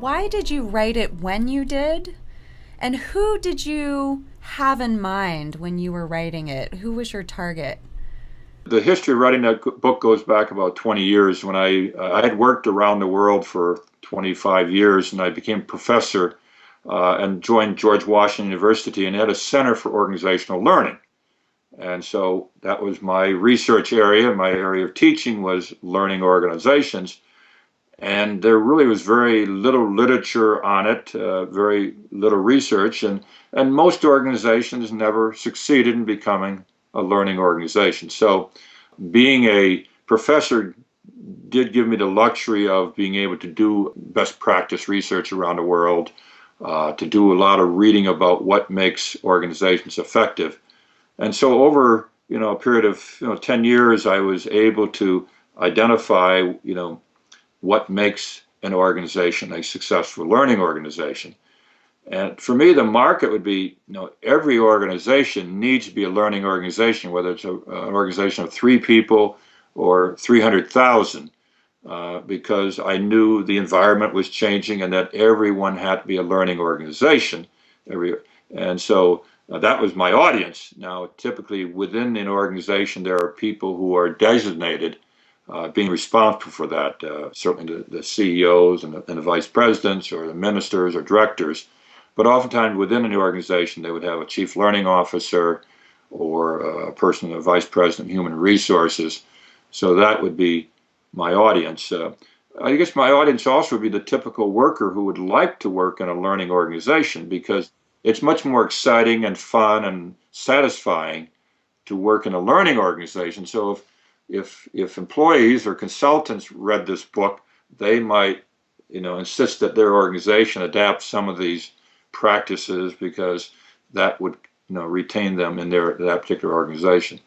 why did you write it when you did? And who did you have in mind when you were writing it? Who was your target? The history of writing that book goes back about 20 years when I had worked around the world for 25 years and I became a professor and joined George Washington University and had a Center for Organizational Learning. And so that was my research area. My area of teaching was learning organizations. And there really was very little literature on it, very little research, and most organizations never succeeded in becoming a learning organization. So being a professor did give me the luxury of being able to do best practice research around the world, to do a lot of reading about what makes organizations effective. And so over, a period of, 10 years, I was able to identify, what makes an organization a successful learning organization. And for me, the market would be, every organization needs to be a learning organization, whether it's an organization of 3 people or 300,000, because I knew the environment was changing and that everyone had to be a learning organization. And so that was my audience. Now, typically within an organization, there are people who are designated being responsible for that, certainly the CEOs and the vice presidents or the ministers or directors. But oftentimes within an organization, they would have a chief learning officer or a person, a vice president of human resources. So that would be my audience. I guess my audience also would be the typical worker who would like to work in a learning organization because it's much more exciting and fun and satisfying to work in a learning organization. So if employees or consultants read this book, they might, insist that their organization adapt some of these practices because that would, retain them in that particular organization.